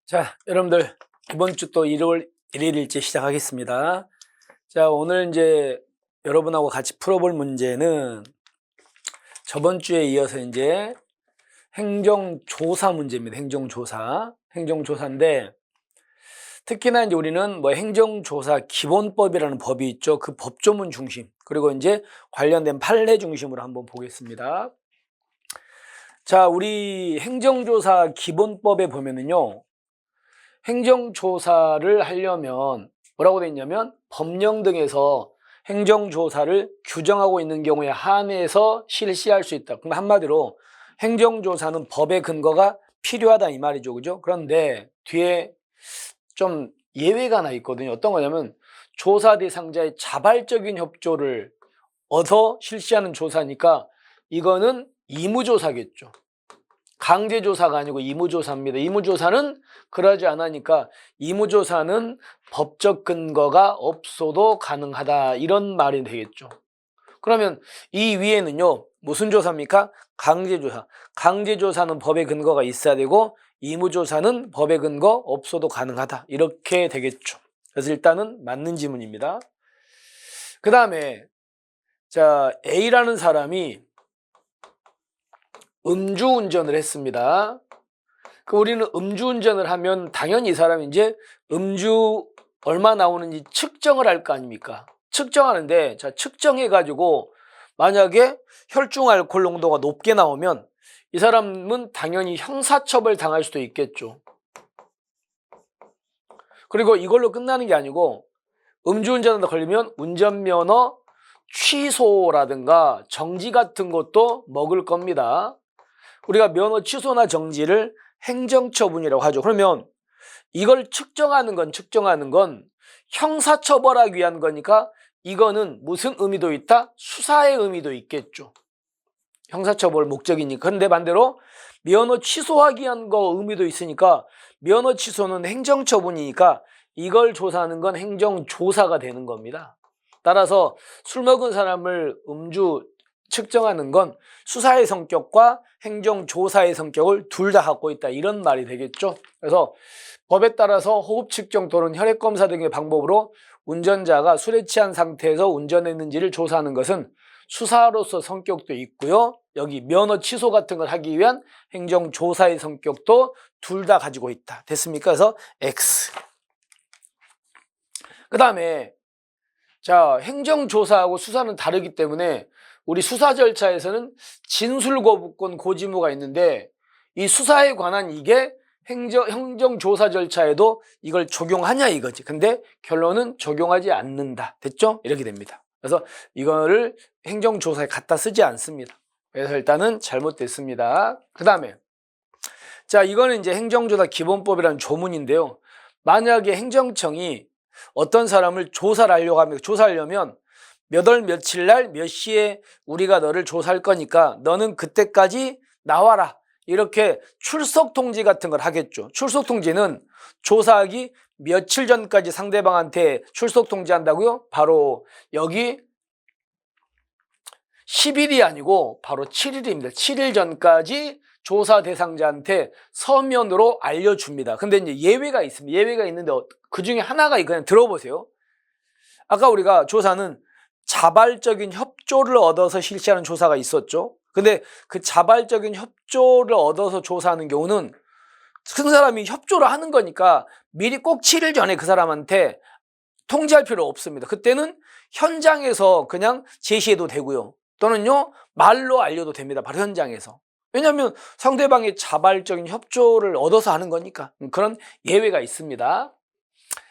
자, 여러분들 이번 주 또 1월 1일째 시작하겠습니다. 자, 오늘 이제 여러분하고 같이 풀어볼 문제는 저번 주에 이어서 이제 행정조사 문제입니다. 행정조사인데 특히나 이제 우리는 뭐 행정조사 기본법이라는 법이 있죠. 그 법조문 중심, 그리고 이제 관련된 판례 중심으로 한번 보겠습니다. 자, 우리 행정조사 기본법에 보면은요, 행정조사를 하려면 뭐라고 되어 있냐면 법령 등에서 행정조사를 규정하고 있는 경우에 한해서 실시할 수 있다. 그럼 한마디로 행정조사는 법의 근거가 필요하다 이 말이죠. 그죠? 그런데 뒤에 좀 예외가 하나 있거든요. 어떤 거냐면 조사 대상자의 자발적인 협조를 얻어 실시하는 조사니까 이거는 의무조사겠죠. 강제조사가 아니고 의무조사입니다. 의무조사는 그러지 않으니까 의무조사는 법적 근거가 없어도 가능하다 이런 말이 되겠죠. 그러면 이 위에는요 무슨 조사입니까? 강제조사. 강제조사는 법의 근거가 있어야 되고 의무조사는 법의 근거 없어도 가능하다 이렇게 되겠죠. 그래서 일단은 맞는 지문입니다. 그 다음에 자 A라는 사람이 음주운전을 했습니다. 우리는 음주운전을 하면 당연히 이 사람이 이제 음주 얼마 나오는지 측정을 할 거 아닙니까? 측정하는데 자 측정해가지고 만약에 혈중 알코올 농도가 높게 나오면 이 사람은 당연히 형사처벌 당할 수도 있겠죠. 그리고 이걸로 끝나는 게 아니고 음주운전에 걸리면 운전면허 취소라든가 정지 같은 것도 먹을 겁니다. 우리가 면허 취소나 정지를 행정처분이라고 하죠. 그러면 이걸 측정하는 건 형사처벌하기 위한 거니까 이거는 무슨 의미도 있다? 수사의 의미도 있겠죠. 형사처벌 목적이니까. 그런데 반대로 면허 취소하기 위한 거 의미도 있으니까 면허 취소는 행정처분이니까 이걸 조사하는 건 행정조사가 되는 겁니다. 따라서 술 먹은 사람을 음주 측정하는 건 수사의 성격과 행정조사의 성격을 둘 다 갖고 있다 이런 말이 되겠죠. 그래서 법에 따라서 호흡 측정 또는 혈액 검사 등의 방법으로 운전자가 술에 취한 상태에서 운전했는지를 조사하는 것은 수사로서 성격도 있고요. 여기 면허 취소 같은 걸 하기 위한 행정조사의 성격도 둘 다 가지고 있다. 됐습니까? 그래서 X. 그 다음에 자 행정조사하고 수사는 다르기 때문에 우리 수사 절차에서는 진술거부권 고지무가 있는데 이 수사에 관한 이게 행정조사 절차에도 이걸 적용하냐 이거지. 근데 결론은 적용하지 않는다. 됐죠? 이렇게 됩니다. 그래서 이거를 행정조사에 갖다 쓰지 않습니다. 그래서 일단은 잘못됐습니다. 그 다음에 자 이거는 이제 행정조사 기본법이라는 조문인데요. 만약에 행정청이 어떤 사람을 조사를 하려고 합니다. 조사하려면 몇 월 며칠 날 몇 시에 우리가 너를 조사할 거니까 너는 그때까지 나와라. 이렇게 출석 통지 같은 걸 하겠죠. 출석 통지는 조사하기 며칠 전까지 상대방한테 출석 통지한다고요? 바로 여기 10일이 아니고 바로 7일입니다. 7일 전까지 조사 대상자한테 서면으로 알려줍니다. 근데 이제 예외가 있습니다. 예외가 있는데 그 중에 하나가 그냥 들어보세요. 아까 우리가 조사는 자발적인 협조를 얻어서 실시하는 조사가 있었죠. 근데 그 자발적인 협조를 얻어서 조사하는 경우는 큰 사람이 협조를 하는 거니까 미리 꼭 7일 전에 그 사람한테 통지할 필요 없습니다. 그때는 현장에서 그냥 제시해도 되고요. 또는요 말로 알려도 됩니다. 바로 현장에서. 왜냐하면 상대방의 자발적인 협조를 얻어서 하는 거니까. 그런 예외가 있습니다.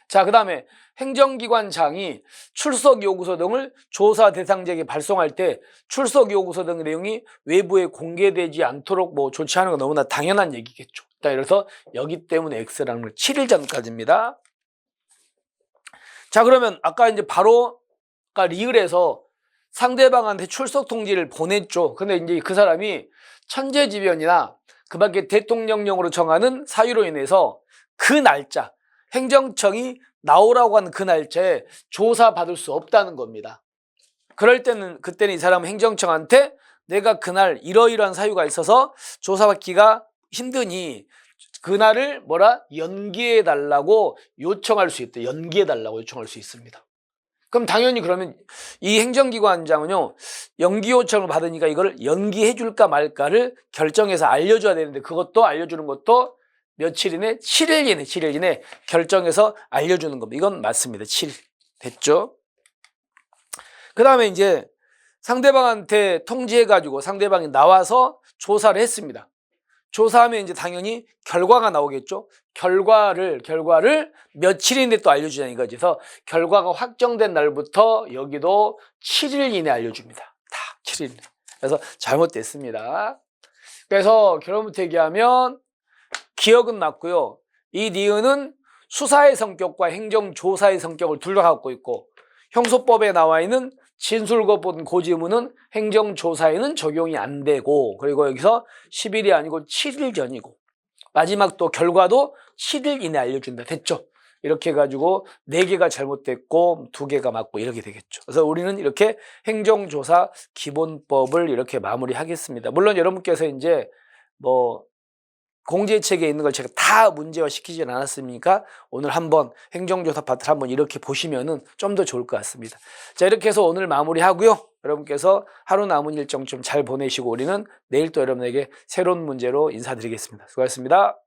자, 그 다음에 행정기관장이 출석요구서 등을 조사 대상자에게 발송할 때 출석요구서 등 내용이 외부에 공개되지 않도록 뭐 조치하는 건 너무나 당연한 얘기겠죠. 자, 그래서 여기 때문에 X라는 걸 7일 전까지입니다. 자, 그러면 아까 이제 바로 아까 리을에서 상대방한테 출석 통지를 보냈죠. 근데 이제 그 사람이 천재지변이나 그 밖에 대통령령으로 정하는 사유로 인해서 그 날짜, 행정청이 나오라고 하는 그 날짜에 조사받을 수 없다는 겁니다. 그럴 때는 그때는 이 사람은 행정청한테 내가 그날 이러이러한 사유가 있어서 조사받기가 힘드니 그날을 뭐라? 연기해 달라고 요청할 수 있다. 연기해 달라고 요청할 수 있습니다. 그럼 당연히 그러면 이 행정기관장은요, 연기 요청을 받으니까 이걸 연기해 줄까 말까를 결정해서 알려줘야 되는데, 그것도 알려주는 것도 며칠 이내? 7일 이내 결정해서 알려주는 겁니다. 이건 맞습니다. 7일. 됐죠? 그 다음에 이제 상대방한테 통지해가지고 상대방이 나와서 조사를 했습니다. 조사하면 이제 당연히 결과가 나오겠죠. 결과를 며칠 이내 또 알려주자 이거지. 그래서 결과가 확정된 날부터 여기도 7일 이내 알려줍니다. 다 7일 이내. 그래서 잘못됐습니다. 그래서 결론부터 얘기하면 기억은 맞고요. 이 니은은 수사의 성격과 행정조사의 성격을 둘 다 갖고 있고, 형소법에 나와 있는 진술거본 고지문은 행정조사에는 적용이 안 되고, 그리고 여기서 10일이 아니고 7일 전이고, 마지막 또 결과도 7일 이내 알려준다. 됐죠? 이렇게 해가지고 4개가 잘못됐고 2개가 맞고 이렇게 되겠죠. 그래서 우리는 이렇게 행정조사 기본법을 이렇게 마무리하겠습니다. 물론 여러분께서 이제 뭐 공제책에 있는 걸 제가 다 문제화 시키진 않았습니까? 오늘 한번 행정조사 파트를 한번 이렇게 보시면은 좀 더 좋을 것 같습니다. 자, 이렇게 해서 오늘 마무리하고요. 여러분께서 하루 남은 일정 좀 잘 보내시고 우리는 내일 또 여러분에게 새로운 문제로 인사드리겠습니다. 수고하셨습니다.